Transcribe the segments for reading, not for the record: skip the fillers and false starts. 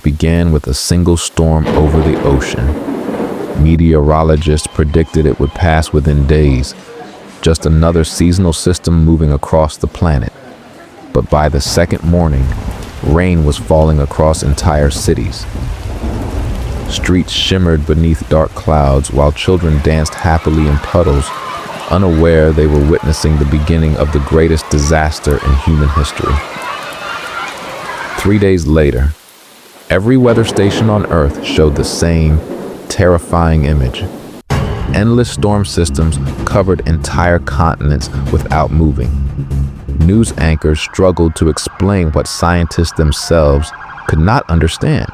began with a single storm over the ocean. Meteorologists predicted it would pass within days, just another seasonal system moving across the planet. But by the second morning, rain was falling across entire cities. Streets shimmered beneath dark clouds while children danced happily in puddles, unaware they were witnessing the beginning of the greatest disaster in human history. 3 days later, every weather station on Earth showed the same terrifying image. Endless storm systems covered entire continents without moving. News anchors struggled to explain what scientists themselves could not understand.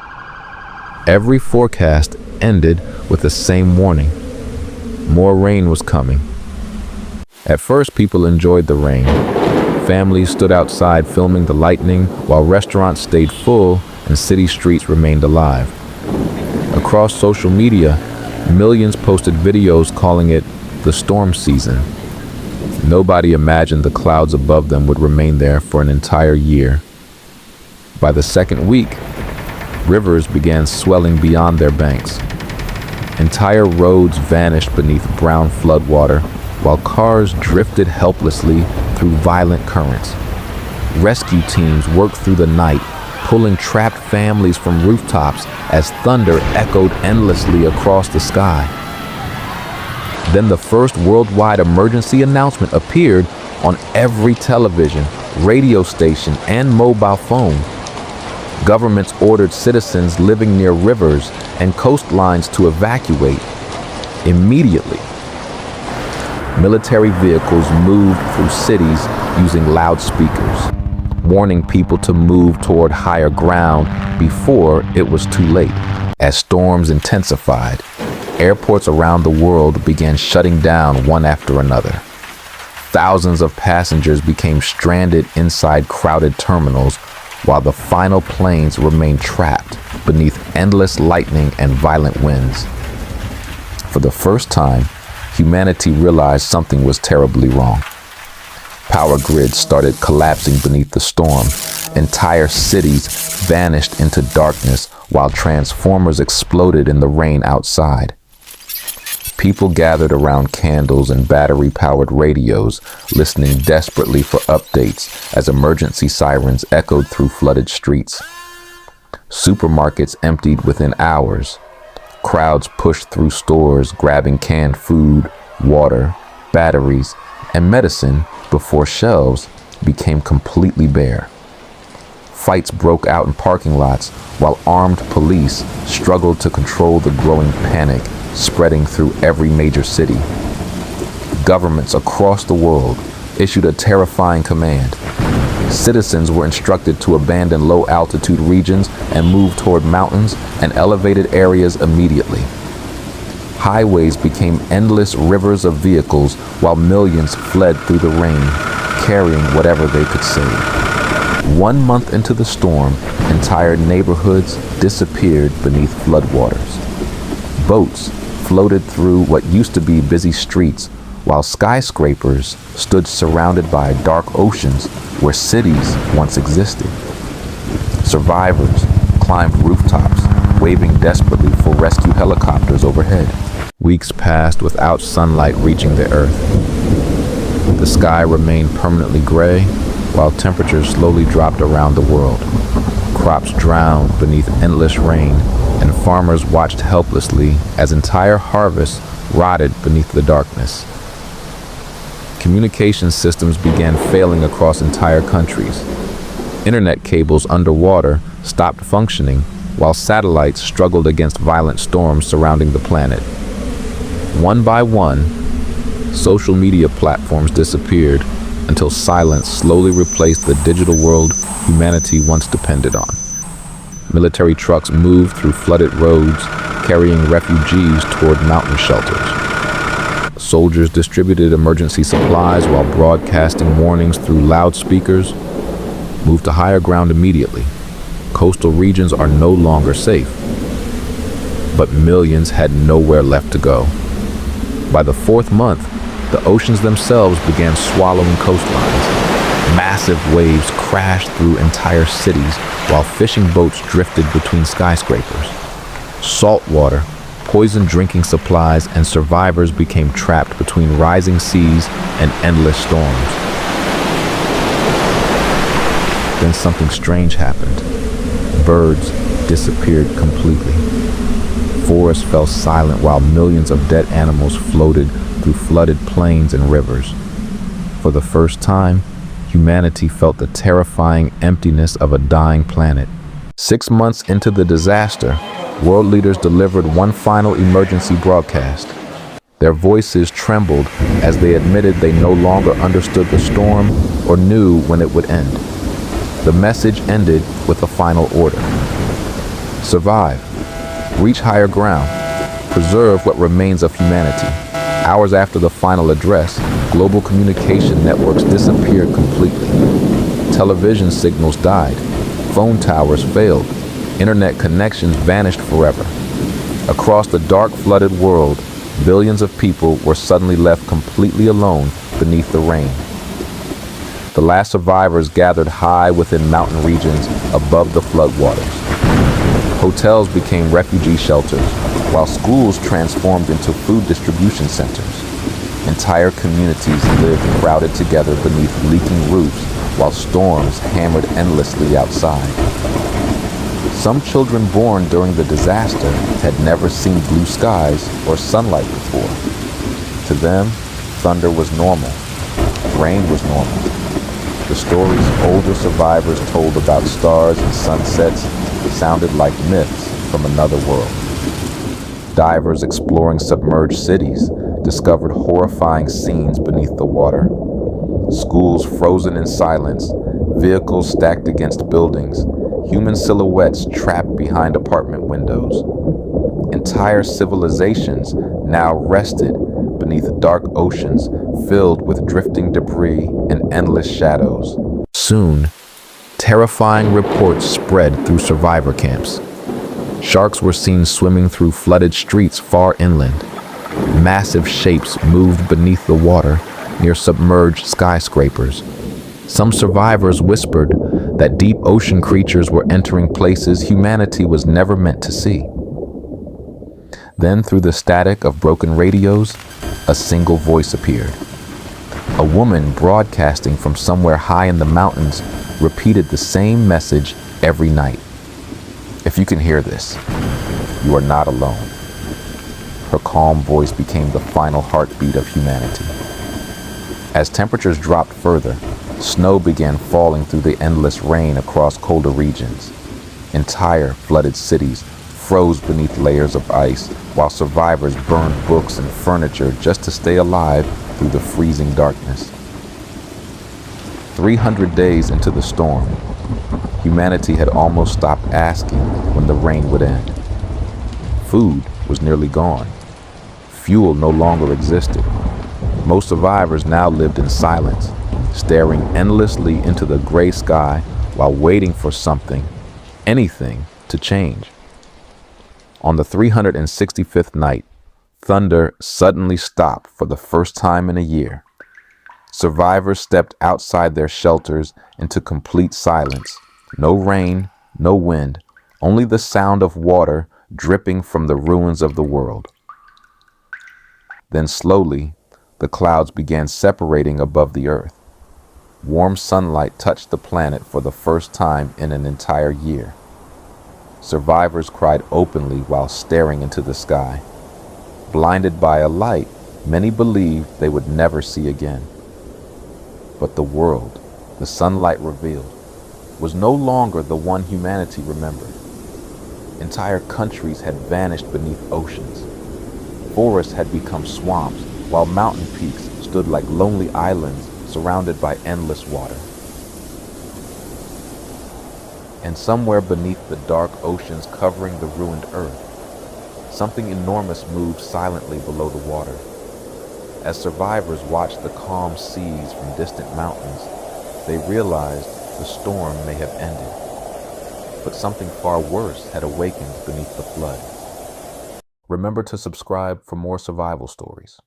Every forecast ended with the same warning. More rain was coming. At first, people enjoyed the rain. Families stood outside filming the lightning, while restaurants stayed full and city streets remained alive. Across social media, millions posted videos calling it the storm season. Nobody imagined the clouds above them would remain there for an entire year. By the second week, rivers began swelling beyond their banks. Entire roads vanished beneath brown floodwater, while cars drifted helplessly through violent currents. Rescue teams worked through the night, pulling trapped families from rooftops as thunder echoed endlessly across the sky. Then the first worldwide emergency announcement appeared on every television, radio station, and mobile phone. Governments ordered citizens living near rivers and coastlines to evacuate immediately. Military vehicles moved through cities using loudspeakers, warning people to move toward higher ground before it was too late. As storms intensified, airports around the world began shutting down one after another. Thousands of passengers became stranded inside crowded terminals, while the final planes remained trapped beneath endless lightning and violent winds. For the first time, humanity realized something was terribly wrong. Power grids started collapsing beneath the storm. Entire cities vanished into darkness while transformers exploded in the rain outside. People gathered around candles and battery-powered radios, listening desperately for updates as emergency sirens echoed through flooded streets. Supermarkets emptied within hours. Crowds pushed through stores, grabbing canned food, water, batteries, and medicine before shelves became completely bare. Fights broke out in parking lots while armed police struggled to control the growing panic spreading through every major city. Governments across the world issued a terrifying command. Citizens were instructed to abandon low-altitude regions and move toward mountains and elevated areas immediately. Highways became endless rivers of vehicles while millions fled through the rain, carrying whatever they could save. 1 month into the storm, entire neighborhoods disappeared beneath floodwaters. Boats floated through what used to be busy streets, while skyscrapers stood surrounded by dark oceans where cities once existed. Survivors climbed rooftops, waving desperately for rescue helicopters overhead. Weeks passed without sunlight reaching the earth. The sky remained permanently gray, while temperatures slowly dropped around the world. Crops drowned beneath endless rain, and farmers watched helplessly as entire harvests rotted beneath the darkness. Communication systems began failing across entire countries. Internet cables underwater stopped functioning, while satellites struggled against violent storms surrounding the planet. One by one, social media platforms disappeared until silence slowly replaced the digital world humanity once depended on. Military trucks moved through flooded roads, carrying refugees toward mountain shelters. Soldiers distributed emergency supplies while broadcasting warnings through loudspeakers. Move to higher ground immediately. Coastal regions are no longer safe. But millions had nowhere left to go. By the 4th month, the oceans themselves began swallowing coastlines. Massive waves crashed through entire cities while fishing boats drifted between skyscrapers. Salt water, poisoned drinking supplies, and survivors became trapped between rising seas and endless storms. Then something strange happened. Birds disappeared completely. Forests fell silent while millions of dead animals floated through flooded plains and rivers. For the first time, humanity felt the terrifying emptiness of a dying planet. 6 months into the disaster, world leaders delivered one final emergency broadcast. Their voices trembled as they admitted they no longer understood the storm or knew when it would end. The message ended with a final order. Survive. Reach higher ground. Preserve what remains of humanity. Hours after the final address, global communication networks disappeared completely. Television signals died. Phone towers failed. Internet connections vanished forever. Across the dark, flooded world, billions of people were suddenly left completely alone beneath the rain. The last survivors gathered high within mountain regions above the floodwaters. Hotels became refugee shelters, while schools transformed into food distribution centers. Entire communities lived crowded together beneath leaking roofs while storms hammered endlessly outside. Some children born during the disaster had never seen blue skies or sunlight before. To them, thunder was normal. Rain was normal. The stories older survivors told about stars and sunsets sounded like myths from another world. Divers exploring submerged cities discovered horrifying scenes beneath the water. Schools frozen in silence, vehicles stacked against buildings, human silhouettes trapped behind apartment windows. Entire civilizations now rested beneath dark oceans filled with drifting debris and endless shadows. Soon, terrifying reports spread through survivor camps. Sharks were seen swimming through flooded streets far inland. Massive shapes moved beneath the water near submerged skyscrapers. Some survivors whispered that deep ocean creatures were entering places humanity was never meant to see. Then, through the static of broken radios, a single voice appeared. A woman broadcasting from somewhere high in the mountains repeated the same message every night. If you can hear this, you are not alone. Her calm voice became the final heartbeat of humanity. As temperatures dropped further, snow began falling through the endless rain across colder regions. Entire flooded cities froze beneath layers of ice, while survivors burned books and furniture just to stay alive through the freezing darkness. 300 days into the storm, humanity had almost stopped asking when the rain would end. Food was nearly gone. Fuel no longer existed. Most survivors now lived in silence, staring endlessly into the gray sky while waiting for something, anything, to change. On the 365th night, thunder suddenly stopped for the first time in a year. Survivors stepped outside their shelters into complete silence. No rain, no wind, only the sound of water dripping from the ruins of the world. Then slowly, the clouds began separating above the earth. Warm sunlight touched the planet for the first time in an entire year. Survivors cried openly while staring into the sky. Blinded by a light many believed they would never see again. But the world, the sunlight revealed, was no longer the one humanity remembered. Entire countries had vanished beneath oceans. Forests had become swamps, while mountain peaks stood like lonely islands surrounded by endless water. And somewhere beneath the dark oceans covering the ruined earth, something enormous moved silently below the water. As survivors watched the calm seas from distant mountains, they realized the storm may have ended, but something far worse had awakened beneath the flood. Remember to subscribe for more survival stories.